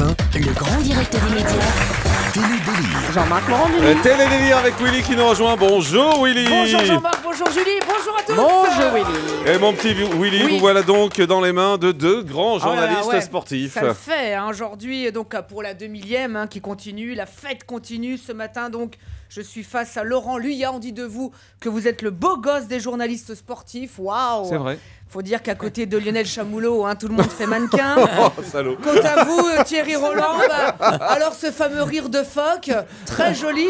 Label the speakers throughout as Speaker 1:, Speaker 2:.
Speaker 1: TF1, le grand direct des médias. Télé-délire.
Speaker 2: Jean-Marc Morandini.
Speaker 3: Télé-délire avec Willy qui nous rejoint. Bonjour Willy.
Speaker 2: Bonjour Jean-Marc, bonjour Julie, bonjour à tous.
Speaker 4: Bonjour Willy.
Speaker 3: Et mon petit Willy,
Speaker 2: Oui.
Speaker 3: vous voilà donc dans les mains de deux grands
Speaker 2: Oh là là,
Speaker 3: journalistes
Speaker 2: ouais.
Speaker 3: sportifs.
Speaker 2: Ça le fait, hein, aujourd'hui, donc pour la 2000e qui continue, la fête continue ce matin, donc je suis face à Laurent Luyat. On dit de vous que vous êtes le beau gosse des journalistes sportifs. Waouh.
Speaker 3: C'est vrai.
Speaker 2: Faut dire qu'à côté de Lionel Chamoulot, tout le monde fait mannequin.
Speaker 3: Oh, salaud.
Speaker 2: Quant à vous, Thierry Roland, alors ce fameux rire de phoque, très joli,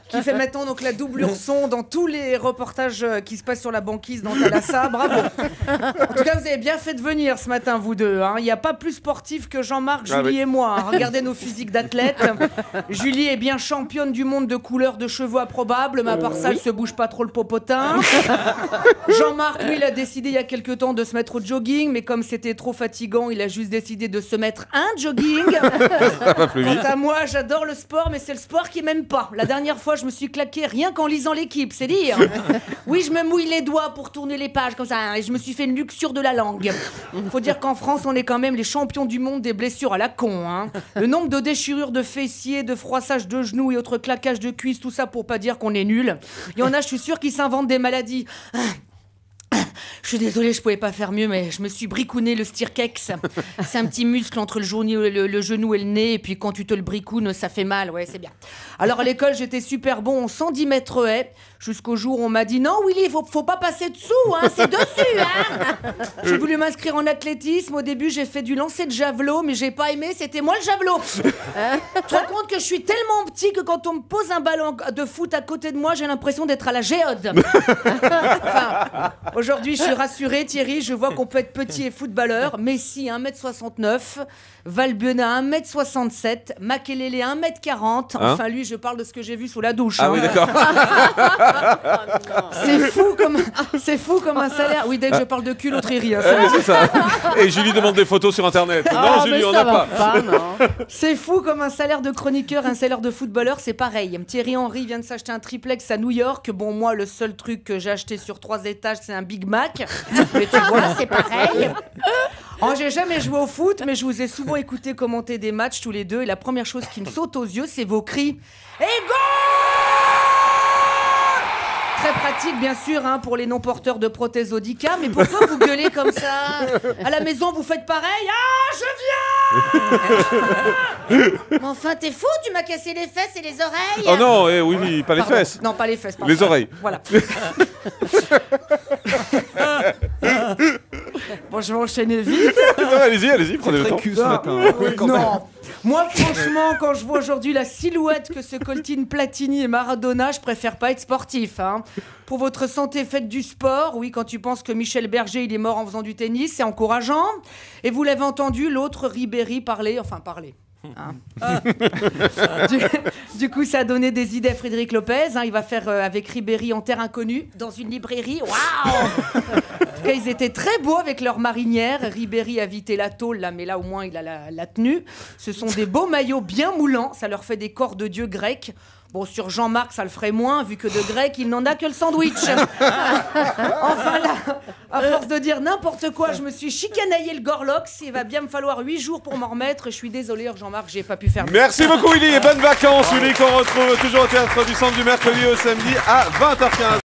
Speaker 2: qui fait maintenant donc la double Urson dans tous les reportages qui se passent sur la banquise dans Thalassa. Bravo. En tout cas, vous avez bien fait de venir ce matin, vous deux. Il n'y a pas plus sportif que Jean-Marc, Julie et moi. Regardez nos physiques d'athlètes. Julie est bien championne du monde de couleurs de cheveux improbables, mais à part ça, elle se bouge pas trop le popotin. Jean-Marc, lui, il a décidé il y a quelque temps de se mettre au jogging, mais comme c'était trop fatigant, il a juste décidé de se mettre un jogging.
Speaker 3: Ça va plus vite.
Speaker 2: Quant à moi, j'adore le sport, mais c'est le sport qui m'aime pas. La dernière fois, je me suis claqué rien qu'en lisant l'équipe, c'est dire. Oui, je me mouille les doigts pour tourner les pages comme ça, et je me suis fait une luxure de la langue. Faut dire qu'en France, on est quand même les champions du monde des blessures à la con. Le nombre de déchirures de fessiers, de froissages de genoux et autres claquages de cuisses, tout ça pour pas dire qu'on est nul. Il y en a, je suis sûre, qui s'inventent des maladies. Je suis désolée, je pouvais pas faire mieux, mais je me suis bricouné le stirkex. C'est un petit muscle entre le genou et le nez, et puis quand tu te le bricounes, ça fait mal, ouais, c'est bien. Alors à l'école, j'étais super bon en 110 mètres haies, jusqu'au jour où on m'a dit « Non, Willy, faut pas passer dessous, c'est dessus !» J'ai voulu m'inscrire en athlétisme. Au début, j'ai fait du lancer de javelot, mais j'ai pas aimé, c'était moi le javelot. Tu te rends compte que je suis tellement petit que quand on me pose un ballon de foot à côté de moi, j'ai l'impression d'être à la géode. Enfin, aujourd'hui, je suis rassurée, Thierry, je vois qu'on peut être petit et footballeur. Messi, 1m69, Valbuena, 1m67, Makelele, 1m40. Enfin, lui, je parle de ce que j'ai vu sous la douche.
Speaker 3: Ah oui, d'accord.
Speaker 2: C'est fou comme un salaire. Oui, dès que je parle de cul, l'autre il rit.
Speaker 3: C'est ça. Et Julie demande des photos sur internet. Non, Julie, on n'a pas.
Speaker 4: Non.
Speaker 2: C'est fou comme un salaire de chroniqueur, un salaire de footballeur, c'est pareil. Thierry Henry vient de s'acheter un triplex à New York. Bon, moi, le seul truc que j'ai acheté sur 3 étages, c'est un Big Mac. Mais tu vois, c'est pareil. Oh, j'ai jamais joué au foot, mais je vous ai souvent écouté commenter des matchs tous les deux. Et la première chose qui me saute aux yeux, c'est vos cris. Et goal! Très pratique, bien sûr, pour les non-porteurs de prothèses Audica. Mais pourquoi vous gueulez comme ça? À la maison, vous faites pareil? Ah, je viens! Mais enfin, t'es fou? Tu m'as cassé les fesses et les oreilles?
Speaker 3: Oh non, oui, pas les
Speaker 2: Pardon.
Speaker 3: fesses.
Speaker 2: Non, pas les fesses. Pardon.
Speaker 3: Les oreilles.
Speaker 2: Voilà. Bon, je vais enchaîner vite.
Speaker 3: Allez-y, prenez le temps.
Speaker 2: Non. Moi, franchement, quand je vois aujourd'hui la silhouette que se coltinent Platini et Maradona, je préfère pas être sportif. Pour votre santé, faites du sport. Oui, quand tu penses que Michel Berger, il est mort en faisant du tennis, c'est encourageant. Et vous l'avez entendu, l'autre Ribéry parler. Du coup, ça a donné des idées à Frédéric Lopez. Il va faire avec Ribéry en terre inconnue, dans une librairie. Waouh! En tout cas, ils étaient très beaux avec leur marinière. Ribéry a vité la tôle, là, mais là, au moins, il a la tenue. Ce sont des beaux maillots bien moulants. Ça leur fait des corps de dieu grecs. Bon, sur Jean-Marc, ça le ferait moins, vu que de grec, il n'en a que le sandwich. Enfin là, à force de dire n'importe quoi, je me suis chicanaillé le Gorlox. Il va bien me falloir 8 jours pour m'en remettre. Je suis désolée, Jean-Marc, j'ai pas pu faire mieux.
Speaker 3: Merci beaucoup Willy et bonnes vacances Willy qu'on retrouve toujours au Théâtre du Centre du mercredi au samedi à 20h15.